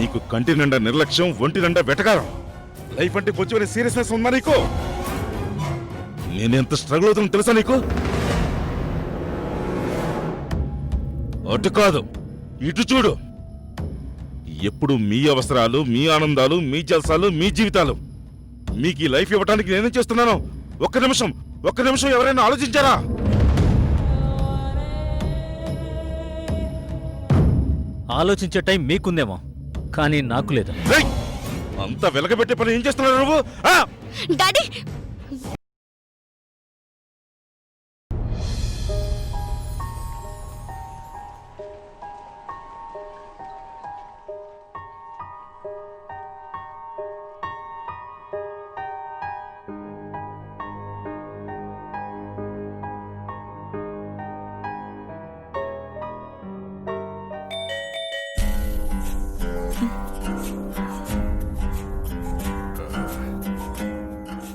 నీకు కంటి నిండా నిర్లక్ష్యం, ఒంటి నిండా వెటకారం. లైఫ్ అంటే కొంచెం సీరియస్నెస్ ఉందా నీకు? నేనెంత స్ట్రగుల్ అవుతున్నా తెలుసా నీకు? అటు కాదు, ఇటు చూడు. ఎప్పుడు మీ అవసరాలు, మీ ఆనందాలు, మీ జల్సాలు, మీ జీవితాలు. మీకు ఈ లైఫ్ ఇవ్వడానికి నేనేం చేస్తున్నాను? ఒక్క నిమిషం ఎవరైనా ఆలోచించారా? ఆలోచించే టైం మీకుందేమో, కానీ నాకు లేదు. అంత వెలగబెట్టే పని ఏం చేస్తున్నావు నువ్వు? డాడీ,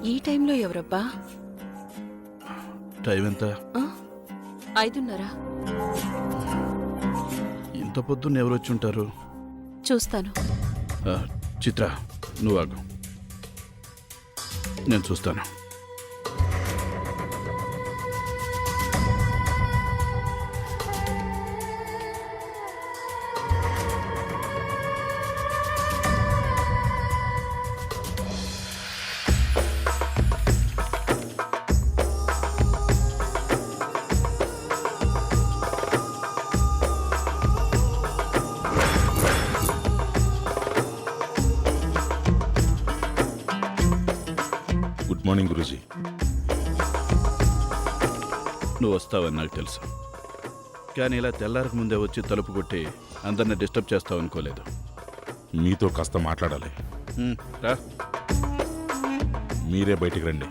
ఈ టైంలో ఎవరబ్బా? టైం ఎంత? 5:30. ఇంత పొద్దున్న ఎవరు వచ్చి ఉంటారు? చూస్తాను. చిత్ర, నువ్వు ఆగు, నేను చూస్తాను. Good morning Guruji. నువ్వు వస్తావని నాకు తెలుసు, కానీ ఇలా తెల్లారకు ముందే వచ్చి తలుపు కొట్టి అందరిని డిస్టర్బ్ చేస్తావు అనుకోలేదు. మీతో కాస్త మాట్లాడాలి. రా. మీరే బయటికి రండి.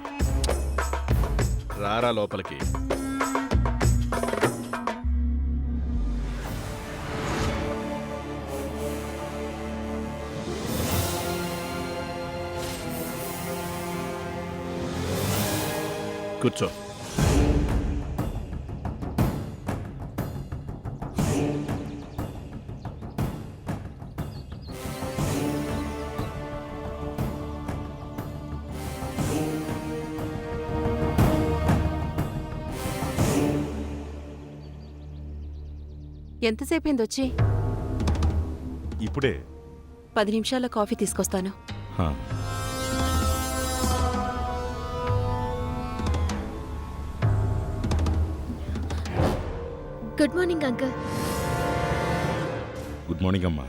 రారా లోపలికి. కూర్చో. ఎంతసేపైంది వచ్చి? ఇప్పుడే. 10 నిమిషాల్లో కాఫీ తీసుకొస్తాను. హా. Good morning uncle. Good morning అమ్మా.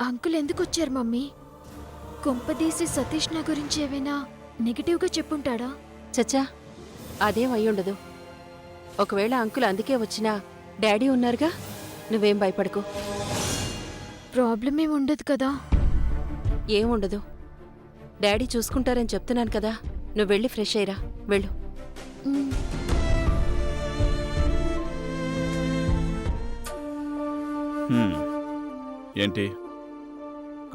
అంకుల్ ఎందుకు వచ్చారు మమ్మీ? కొంపదీసి సతీష్ నా గురించి ఏమైనా నెగిటివ్గా చెప్పుంటాడా? చచ్చా, అదేం అయ్యుండదు. ఒకవేళ అంకుల్ అందుకే వచ్చినా డాడీ ఉన్నారుగా, నువ్వేం భయపడకు. ప్రాబ్లం ఏమి ఉండదు కదా? ఏముండదు, డాడీ చూసుకుంటారని చెప్తున్నాను కదా. నువ్వు వెళ్ళి ఫ్రెష్ అయ్యిరా, వెళ్ళు. మ్, ఏంటి,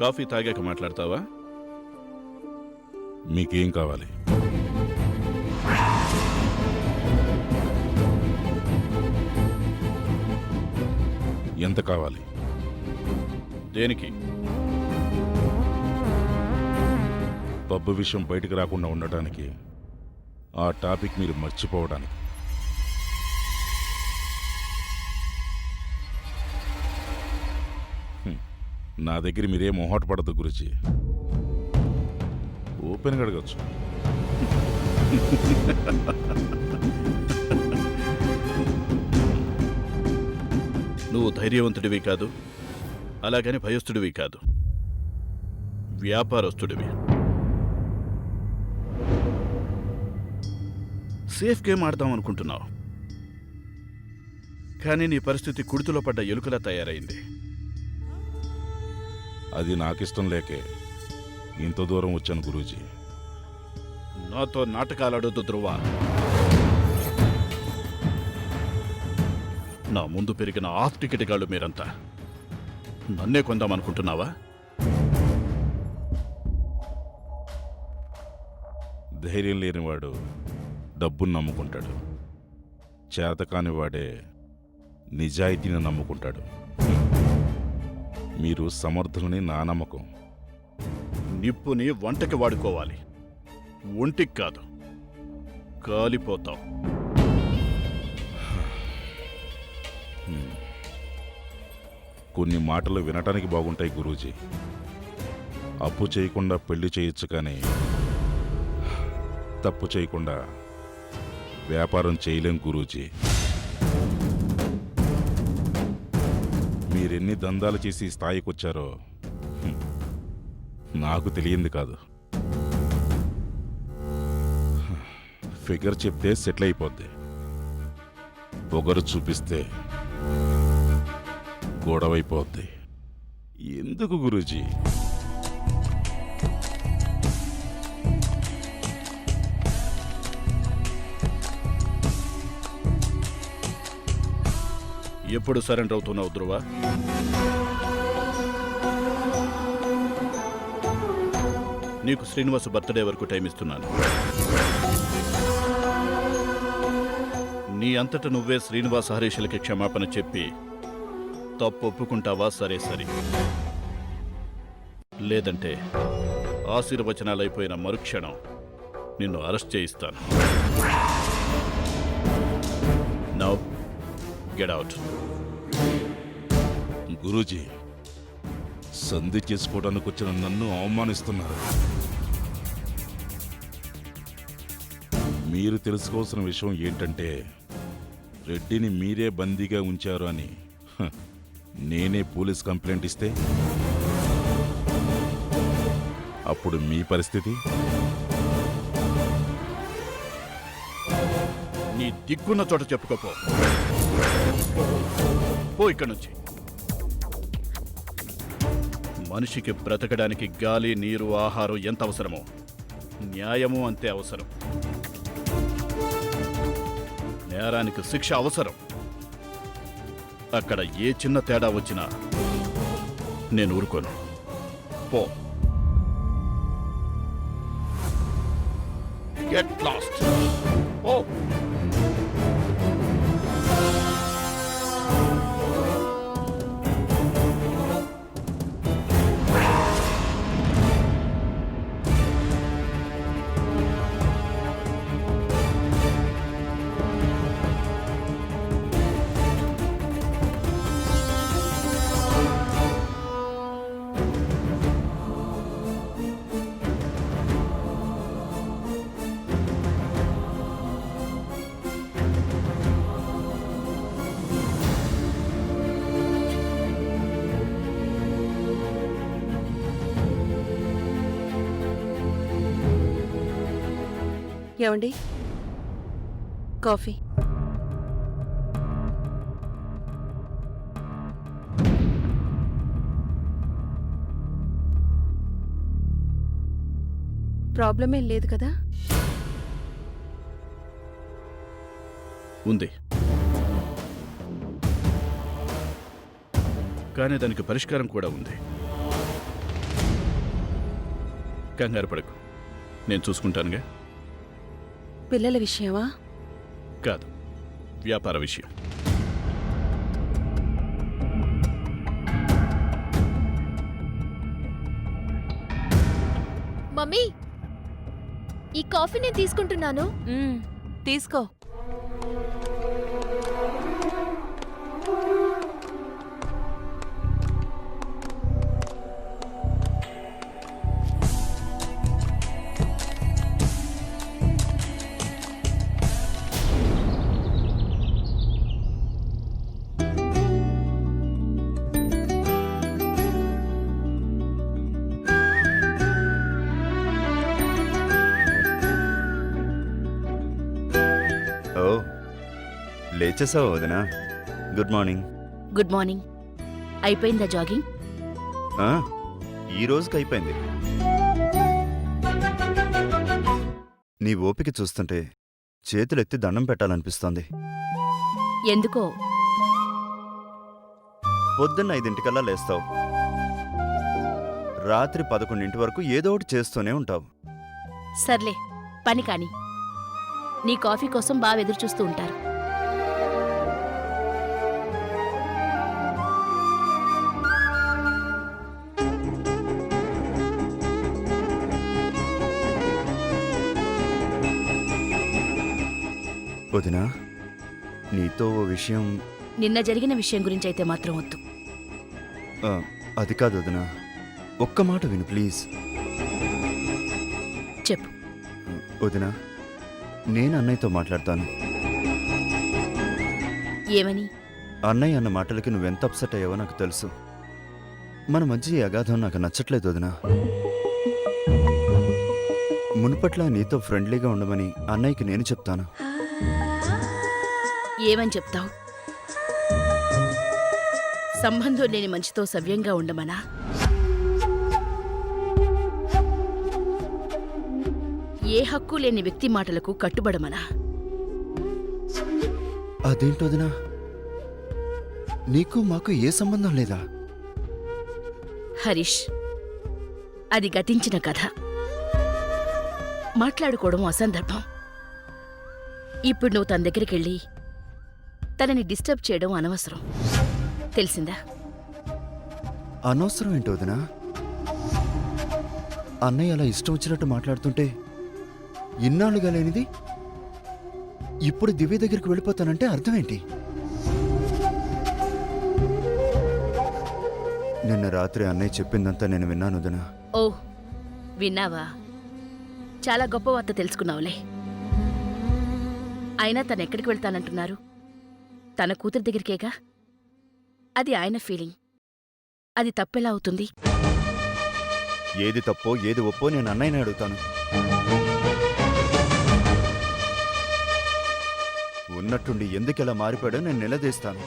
కాఫీ తాగాక మాట్లాడతావా? మీకేం కావాలి? ఎంత కావాలి? దేనికి? పబ్బు విషయం బయటకు రాకుండా ఉండటానికి, ఆ టాపిక్ మీరు మర్చిపోవడానికి. నా దగ్గర మీరే మొహాట పడదు గురుజీ, ఓపెన్గా అడగచ్చు. నువ్వు ధైర్యవంతుడివి కాదు, అలాగని భయస్థుడివి కాదు, వ్యాపారస్తుడివి. సేఫ్ గేమ్ ఆడదాం అనుకుంటున్నావు, కానీ నీ పరిస్థితి కుడితిలో పడ్డ ఎలుకలా తయారైంది. అది నాకిష్టం లేకే ఇంత దూరం వచ్చాను గురూజీ. నాతో నాటకాలాడొద్దు ధ్రువ. నా ముందు పెరిగిన హాఫ్ టికెట్ గాళ్ళు మీరంతా. నన్నే కొందామనుకుంటున్నావా? ధైర్యం లేనివాడు డబ్బును నమ్ముకుంటాడు. చేతకాని వాడే నిజాయితీని నమ్ముకుంటాడు. మీరు సమర్థులని నా నమ్మకం. నిప్పుని వంటకి వాడుకోవాలి, ఒంటికి కాదు. కాలిపోతావు. కొన్ని మాటలు వినటానికి బాగుంటాయి గురూజీ. అప్పు చేయకుండా పెళ్లి చేయొచ్చు, కానీ తప్పు చేయకుండా వ్యాపారం చేయలేం గురూజీ. మీరెన్ని దందాలు చేసి ఈ స్థాయికి వచ్చారో నాకు తెలియంది కాదు. ఫిగర్ చెప్తే సెటిల్ అయిపోద్ది, పొగరు చూపిస్తే గొడవైపోద్ది. ఎందుకు గురూజీ? ఎప్పుడు సరెండర్ అవుతున్నావు ధ్రువ? నీకు శ్రీనివాస్ బర్త్డే వరకు టైం ఇస్తున్నాను. నీ అంతట నువ్వే శ్రీనివాస్ హరీష్లకి క్షమాపణ చెప్పి తప్పు ఒప్పుకుంటావా? సరే సరే. లేదంటే ఆశీర్వచనాలైపోయిన మరుక్షణం నిన్ను అరెస్ట్ చేయిస్తాను. Now get out. గురూజీ, సంధి చేసుకోవడానికి వచ్చిన నన్ను అవమానిస్తున్నారు. మీరు తెలుసుకోవాల్సిన విషయం ఏంటంటే, రెడ్డిని మీరే బందీగా ఉంచారు అని నేనే పోలీస్ కంప్లైంట్ ఇస్తే అప్పుడు మీ పరిస్థితి? నీ దిక్కున్న చోట చెప్పుకోపో. పో ఇక్కడి నుంచి. మనిషికి బ్రతకడానికి గాలి, నీరు, ఆహారం ఎంత అవసరమో న్యాయము అంతే అవసరం. నేరానికి శిక్ష అవసరం. అక్కడ ఏ చిన్న తేడా వచ్చినా నేను ఊరుకోను. పో. Get lost. పో. ఏమండి, కాఫీ. ప్రాబ్లం ఏం లేదు కదా? ఉంది, కానీ దానికి పరిష్కారం కూడా ఉంది. కంగారు పడకు, నేను చూసుకుంటానుగా. పిల్లల విషయమా? కాదు, వ్యాపార విషయం. మమ్మీ, ఈ కాఫీ నేను తీసుకుంటున్నాను. తీసుకో. ఓ, లేచేసావా వదినా? Good morning. Good morning. అయిపోయిందా జాగింగ్? ఆ, ఈ రోజుకి అయిపోయింది. నీ ఓపిక చూస్తుంటే చేతులెత్తి దండం పెట్టాలనిపిస్తోంది. ఎందుకో? పొద్దున్న 5 లేస్తావు, రాత్రి 11 వరకు ఏదో ఒకటి చేస్తూనే ఉంటావు. సర్లే, పని కాని. నీ కాఫీ కోసం బాగా ఎదురు చూస్తూ ఉంటారు. వదినా నీతో ఓ విషయం. నిన్న జరిగిన విషయం గురించి అయితే మాత్రం వద్దు. ఆ, అది కాదు వదినా, ఒక్క మాట విను ప్లీజ్. చెప్పు. వదినా, నేను అన్నయ్యతో మాట్లాడతాను. ఏమని? అన్నయ్య అన్న మాటలకి నువ్వెంత అప్సెట్ అయ్యావో నాకు తెలుసు. మన మధ్య ఈ అగాధం నాకు నచ్చట్లేదు వదినా. మునుపట్లా నీతో ఫ్రెండ్లీగా ఉండమని అన్నయ్యకి నేను చెప్తాను. ఏమని చెప్తావు? సంబంధం లేని మంచితో సవ్యంగా ఉండమనా? ఏ హక్కు లేని వ్యక్తి మాటలకు కట్టుబడమనా? అదేంటోదినా, నీకు మాకు ఏ సంబంధం లేదా? హరీష్, అది గతించిన కథ. మాట్లాడుకోవడం అసందర్భం. ఇప్పుడు నువ్వు తన దగ్గరికెళ్ళి తనని డిస్టర్బ్ చేయడం అనవసరం. తెలిసిందా? అనవసరం ఏంటోదినా? అన్నయ్య అలా ఇష్టం వచ్చినట్టు మాట్లాడుతుంటే ఇన్నాళ్ళుగా లేనిది ఇప్పుడు దివ్య దగ్గరికి వెళ్ళిపోతానంటే అర్థమేంటి? నిన్న రాత్రి అన్నయ్య చెప్పిందంతా నేను విన్నాను వదినా. ఓ, విన్నావా? చాలా గొప్ప వార్త తెలుసుకున్నావులే. అయినా తనెక్కడికి వెళ్తానంటున్నారు? తన కూతురి దగ్గరికేగా. అది ఆయన ఫీలింగ్. అది తప్పెలా అవుతుంది? ఏది తప్పో ఏది ఒప్పో నేను అన్నయ్యని అడుగుతాను. ఉన్నట్టుండి ఎందుకెలా మారిపోయాడో నేను నిలదీస్తాను.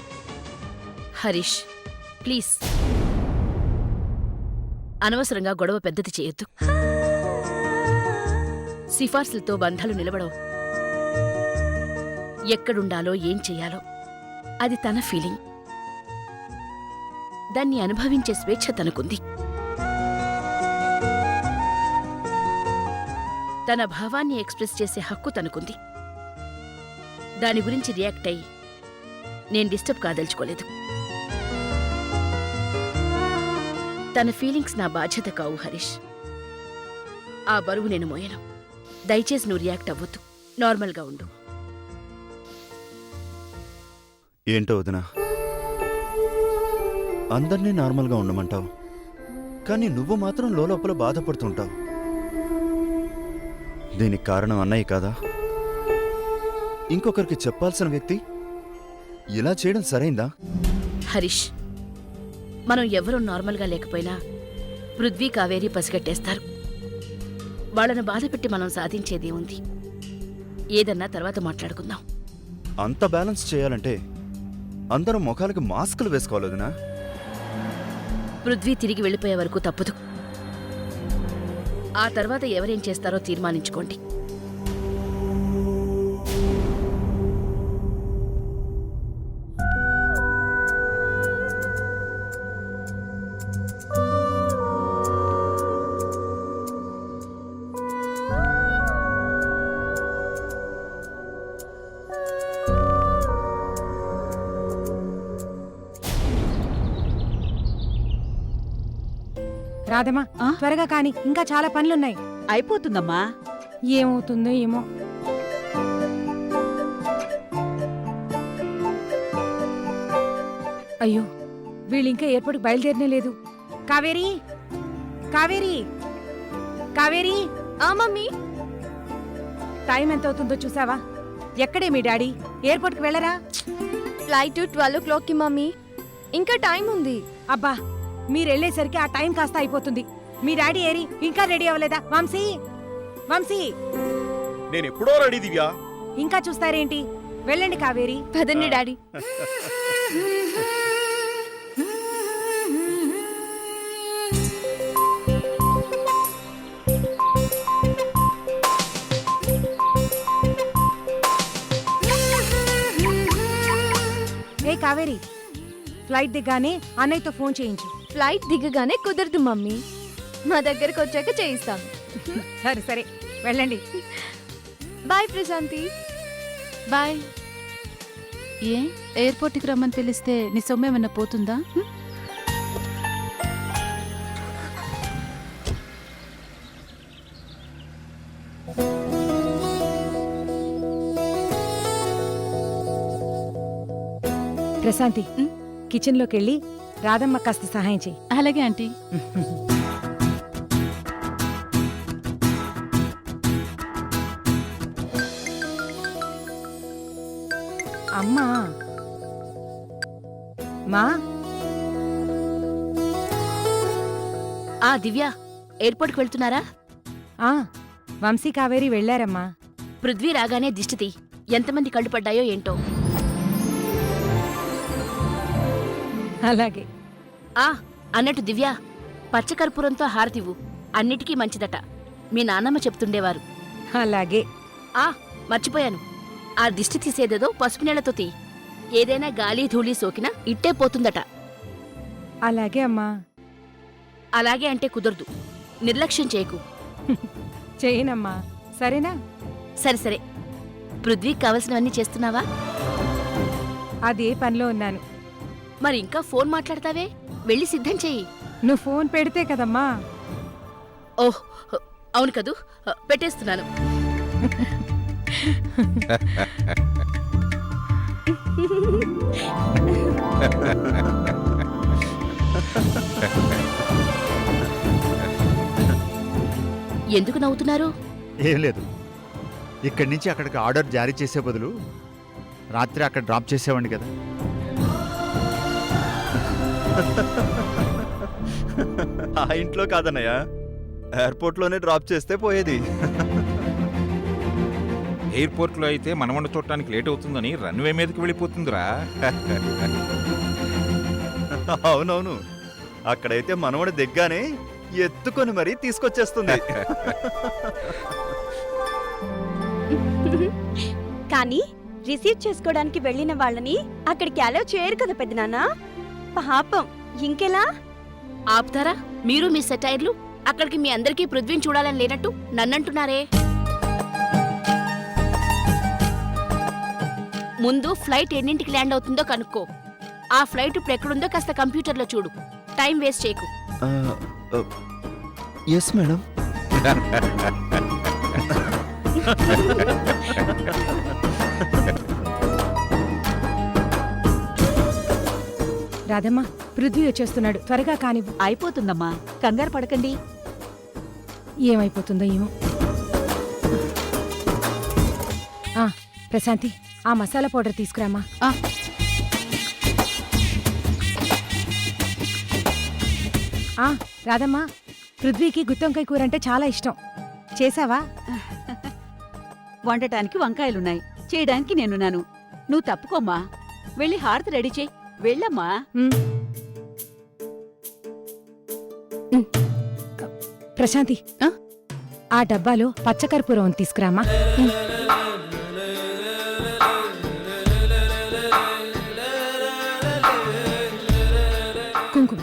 హరీష్, ప్లీజ్ అనవసరంగా గొడవ పెద్దది చేయొద్దు. సిఫార్సులతో బంధాలు నిలబడవు. ఎక్కడుండాలో ఏం చెయ్యాలో అది తన ఫీలింగ్. దాన్ని అనుభవించే స్వేచ్ఛ తనకుంది. తన భావాన్ని ఎక్స్ప్రెస్ చేసే హక్కు తనకుంది. దాని గురించి రియాక్ట్ అయ్యి నేను డిస్టర్బ్ కాదలుచుకోలేదు. తన ఫీలింగ్స్ నా బాధ్యత కావు హరీష్. ఆ బరువు నేను మోయను. దయచేసి నువ్వు రియాక్ట్ అవ్వద్దు. నార్మల్గా ఉండు. ఏంటో వదినా, అందర్నీ నార్మల్గా ఉండమంటావు, కానీ నువ్వు మాత్రం లోపల బాధపడుతుంటావు. దీనికి కారణం అన్నయ్య కాదా? ఇంకొకరికి చెప్పాల్సిన వ్యక్తి ఇలా చేయడం సరైందా? హరీష్, మనం ఎవరూ నార్మల్గా లేకపోయినా పృథ్వీ, కావేరి పసిగట్టేస్తారు. వాళ్ళను బాధపెట్టి మనం సాధించేదే ఉంది. ఏదన్నా తర్వాత మాట్లాడుకుందాం. అంత బ్యాలెన్స్ చేయాలంటే అందరూ ముఖాలకి మాస్కులు వేసుకోవాలి వదినా. పృథ్వీ తిరిగి వెళ్ళిపోయే వరకు తప్పదు. ఆ తర్వాత ఎవరేం చేస్తారో తీర్మానించుకోండి. రాధమ్మా, త్వరగా కాని, ఇంకా చాలా పనులున్నాయి. అయిపోతుందమ్మా. ఏమవుతుందో ఏమో. అయ్యో, వీళ్ళింకా ఎయిర్పోర్ట్కి బయలుదేరనే లేదు. కావేరి, కావేరి, కావేరి. మమ్మీ, టైం ఎంత అవుతుందో చూసావా? ఎక్కడే మీ డాడీ? ఎయిర్పోర్ట్కి వెళ్ళరా? ఫ్లైట్ 12 o'clockకి మమ్మీ. ఇంకా టైం ఉంది. అబ్బా, మీరెళ్ళేసరికి ఆ టైం కాస్త అయిపోతుంది. మీ డాడీ ఏరి? ఇంకా రెడీ అవ్వలేదా? వంశీ, వంశీ, నేను ఎప్పుడో రెడీ దివ్యా. ఇంకా చూస్తారేంటి? వెళ్ళండి కావేరి. పదండి డాడీ. ఏ కావేరి, ఫ్లైట్ దిగ్గానే అన్నయ్యతో ఫోన్ చేయించు. ఫ్లైట్ దిగగానే కుదరదు మమ్మీ. మా దగ్గరకు వచ్చాక చేయిస్తాను. సరే సరే, వెళ్ళండి. బాయ్ ప్రశాంతి. బాయ్. ఏ ఎయిర్పోర్ట్కి రమ్మని పిలిస్తే నీ సొమ్మేమన్నా పోతుందా? ప్రశాంతి, కిచెన్లోకి వెళ్ళి రాధమ్మ కాస్త సహాయం చెయ్యి. అలాగే ఆంటీ. అమ్మా మా ఆ దివ్య, ఎయిర్పోర్ట్కి వెళ్తున్నారా? ఆ వంశీ కావేరి వెళ్ళారమ్మా. పృథ్వీ రాగానే దిష్టితి. ఎంతమంది కళ్ళు పడ్డాయో ఏంటో. అలాగే. ఆ అన్నట్టు దివ్య, పచ్చకర్పూరంతో హారతివ్వు, అన్నిటికీ మంచిదట. మీ నాన్నమ్మ చెప్తుండేవారు. అలాగే. ఆ మర్చిపోయాను, ఆ దిష్టి తీసేదేదో పసుపు నీళ్లతో తీ. ఏదైనా గాలి ధూళి సోకినా ఇట్టే పోతుందట. అలాగే అమ్మా. అలాగే అంటే కుదరదు, నిర్లక్ష్యం చేయకు. చేయనమ్మా, సరేనా? సరే సరే. పృథ్వీకి కావలసినవన్నీ చేస్తున్నావా? అదే పనిలో ఉన్నాను. మరి ఇంకా ఫోన్ మాట్లాడతావే, వెళ్ళి సిద్ధం చెయ్యి. నువ్వు ఫోన్ పెడితే కదమ్మా. ఓహ్ అవును కదూ, పెట్టేస్తున్నాను. ఎందుకు నవ్వుతున్నారు? ఏం లేదు, ఇక్కడి నుంచి అక్కడికి ఆర్డర్ జారీ చేసే బదులు రాత్రి అక్కడ డ్రాప్ చేసేవాడిని కదా. ఆ ఇంట్లో కాదన్నయ్య, ఎయిర్పోర్ట్లోనే డ్రాప్ చేస్తే పోయేది. ఎయిర్పోర్ట్లో అయితే మనవన్న చూడటానికి లేట్ అవుతుందని రన్వే మీదకి వెళ్ళిపోతుందిరా. అవునవును, అక్కడైతే మనవడు దిగ్గానే ఎత్తుకొని మరీ తీసుకొచ్చేస్తుంది. కానీ రిసీవ్ చేసుకోవడానికి వెళ్ళిన వాళ్ళని అక్కడికి అలౌ చేయరు కదా పెద్దనాన్న. పాపం, ఇంకెలా? ఆపుతారా మీరు మీ సెటైర్లు? అక్కడికి మీ అందరికీ పృథ్వీని చూడాలని లేనట్టు నన్నంటున్నారే. ముందు ఫ్లైట్ ఎన్నింటికి ల్యాండ్ అవుతుందో కనుక్కో. ఆ ఫ్లైట్ ఇప్పుడు ఎక్కడుందో కాస్త కంప్యూటర్లో చూడు. టైం వేస్ట్ చేయకు. Yes madam. రాధమ్మ, పృథ్వీ వచ్చేస్తున్నాడు, త్వరగా కానివ్వు. అయిపోతుందమ్మా, కంగారు పడకండి. ఏమైపోతుందో ఏమో. ఆ ప్రశాంతి, ఆ మసాలా పౌడర్ తీసుకురామా. ఆ రాధమ్మ, పృథ్వీకి గుత్తొంకాయ కూర అంటే చాలా ఇష్టం. చేసావా? వండటానికి వంకాయలున్నాయి, చేయడానికి నేనున్నాను. నువ్వు తప్పుకోమ్మా, వెళ్ళి హారతి రెడీ చేయి. వెళ్ళమ్మా. ప్రశాంతి, ఆ డబ్బాలో పచ్చకర్పూరం తీసుకురామా. కుంకుమ.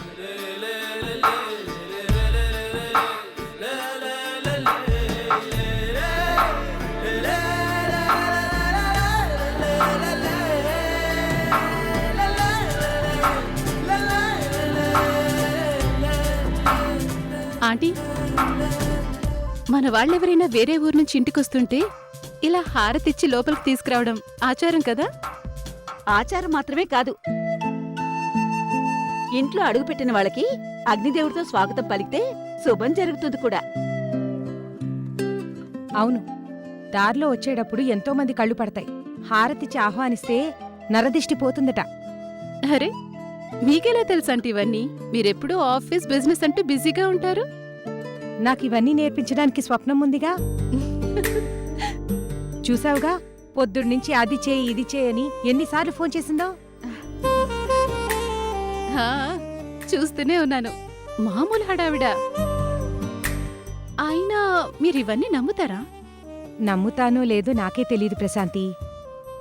ఆంటీ, మన వాళ్ళెవరైనా వేరే ఊరు నుంచి ఇంటికొస్తుంటే ఇలా హారతిచ్చి లోపలికి తీసుకురావడం ఆచారం కదా? ఆచారం మాత్రమే కాదు, ఇంట్లో అడుగుపెట్టిన వాళ్ళకి అగ్నిదేవుడితో స్వాగతం పలికితే శుభం జరుగుతుంది కూడా. అవును, దారిలో వచ్చేటప్పుడు ఎంతో మంది కళ్ళు పడతాయి. హారతిచ్చి ఆహ్వానిస్తే నరదిష్టి పోతుందట. అరే, మీకెలా తెలుసంటే ఇవన్నీ? మీరెప్పుడూ ఆఫీస్ బిజినెస్ అంటూ బిజీగా ఉంటారు. నాకివన్నీ నేర్పించడానికి స్వప్నం ఉందిగా. చూసావుగా, పొద్దున్నుంచి అది చేయి ఇది చేయని ఎన్నిసార్లు ఫోన్ చేసిందో. చూస్తూనే ఉన్నాను, మామూలు హడావిడా. అయినా మీరివన్నీ నమ్ముతారా? నమ్ముతానో లేదో నాకే తెలీదు ప్రశాంతి.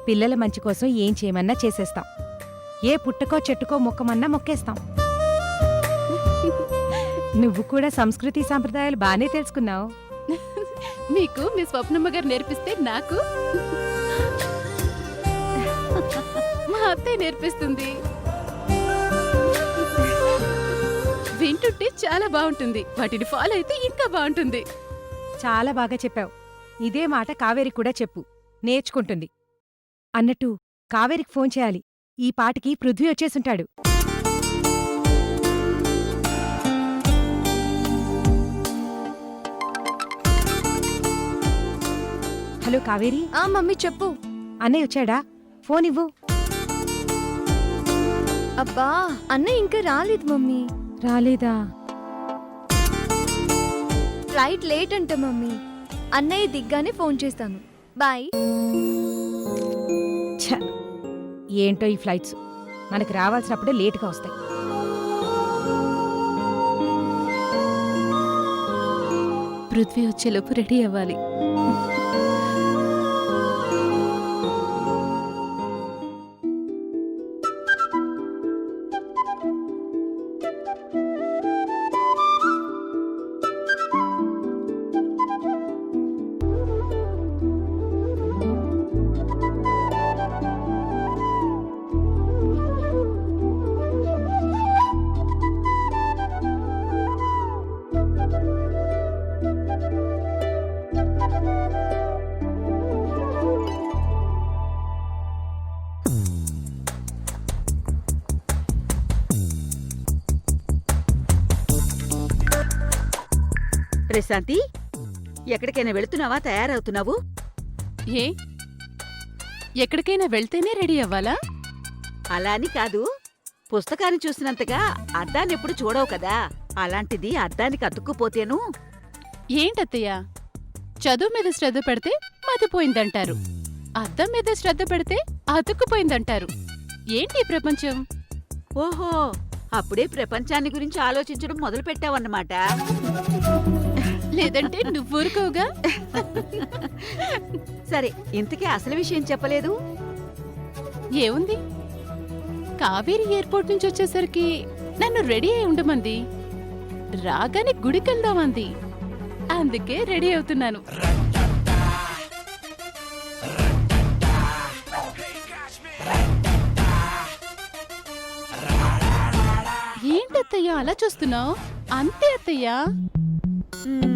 పిల్లల మంచి కోసం ఏం చేయమన్నా చేసేస్తాం. ఏ పుట్టకో చెట్టుకో మొక్కమన్నా మొక్కేస్తాం. నువ్వు కూడా సంస్కృతి సాంప్రదాయాలు బానే తెలుసుకున్నావు. మీకు మీ స్వప్నమ్మ గారు నేర్పిస్తే నాకు మా అత్తయ్య నేర్పిస్తుంది. వింటుంటే చాలా బాగుంటుంది. వాటిని ఫాలో అయితే ఇంకా బాగుంటుంది. చాలా బాగా చెప్పావు. ఇదే మాట కావేరి కూడా చెప్పు, నేర్చుకుంటుంది. అన్నట్టు కావేరికి ఫోన్ చేయాలి. ఈ పాటికి పృథ్వీ వచ్చేసుంటాడు. హలో కావేరి. మమ్మీ చెప్పు. అన్నయ్య వచ్చాడా? ఫోన్ ఇవ్వు. అబ్బా అన్నయ్య ఇంకా రాలేదు మమ్మీ. రాలేదా? ఫ్లైట్ లేట్ అంట మమ్మీ. అన్నయ్య దిగ్గానే ఫోన్ చేస్తాను. బాయ్. ఛ! ఏంటో ఈ ఫ్లైట్స్ మనకి రావాల్సినప్పుడే లేటుగా వస్తాయి. పృథ్వీ వచ్చేలోపు రెడీ అవ్వాలి. ప్రశాంతి, ఎక్కడికైనా వెళుతున్నావా? తయారవుతున్నావు? ఏ ఎక్కడికైనా వెళ్తేనే రెడీ అవ్వాలా? అలా అని కాదు, పుస్తకాన్ని చూసినంతగా అద్దాన్ని ఎప్పుడు చూడవు కదా. అలాంటిది అద్దానికి అతుక్కుపోతేను. ఏంటత్తయ్య, చదువు మీద శ్రద్ధ పెడితే మతిపోయిందంటారు, అద్దం మీద శ్రద్ధ పెడితే అతుక్కుపోయిందంటారు. ఏంటి ఈ ప్రపంచం? ఓహో, అప్పుడే ప్రపంచాన్ని గురించి ఆలోచించడం మొదలు పెట్టావన్నమాట. లేదంటే నువ్వూరుకోగా. సరే, ఇంతకీ అసలు విషయం చెప్పలేదు. ఏముంది, కావేరి ఎయిర్పోర్ట్ నుంచి వచ్చేసరికి నన్ను రెడీ అయి ఉండమంది. రాగానే గుడికెళ్దామంది. అందుకే రెడీ అవుతున్నాను. ఏంటత్తయ్య అలా చూస్తున్నావు? అంతే అత్తయ్యా. మ్మ్.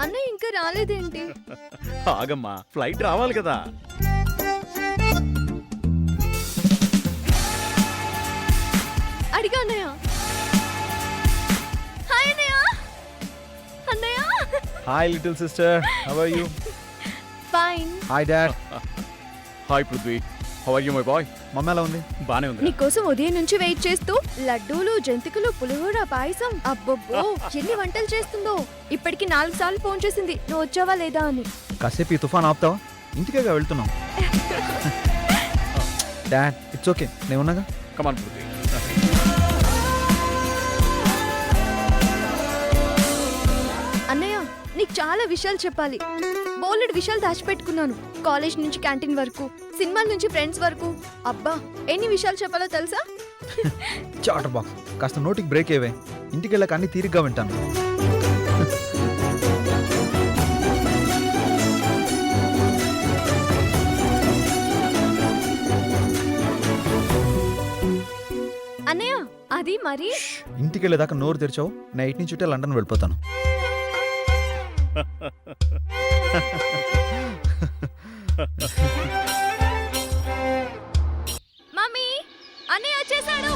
అన్నయ్య ఇంకా రాలేదేంటి? ఆగమ్మా, ఫ్లైట్ రావాలి కదా. అడిగా అన్నయ్య. హాయ్ అన్నయ్య. అన్నయ్య. Hi little sister, how are you? Fine. Hi dad. Hi Prithvi, how are you my boy? Mamma ఎలా ఉంది? బానే ఉంది. నీకోసం ఉదయం నుంచి వెయిట్ చేస్తూ లడ్డూలు, జంతికలు, పులిహోర, పాయసం, అబ్బబ్బో ఎన్ని వంటలు చేస్తుందో. ఇప్పటికి 4 సార్లు ఫోన్ చేసింది నువ్వు వచ్చావా లేదా అని. కాసేపు ఈ తుఫాన్ ఆపుతావా? ఇంటికేగా వెళ్తున్నాం. డాడ్ ఇట్స్ ఓకే, నేను ఉన్నాగా. Come on Prithvi. అన్నయ్య, నీకు చాలా విషయాలు చెప్పాలి. బోలెడు విషయాలు దాచిపెట్టుకున్నాను. కాలేజ్ నుంచి క్యాంటీన్ వరకు, సినిమాల నుంచి ఫ్రెండ్స్ వరకు. అబ్బా ఎన్ని విషయాలు చెప్పాలో తెలుసా? చాటర్ బాక్స్ కాస్త నోటికి బ్రేక్ అయ్యే. ఇంటికి వెళ్ళాక అన్ని తీరిగ్గా వింటాను. అన్నయ్య అది మరి. ఇంటికి వెళ్ళేదాకా నోరు తెరిచావు, నేను 8 నుంచి లండన్ వెళ్ళిపోతాను. మమ్మీ, అన్నయ్య వచ్చేసాడు.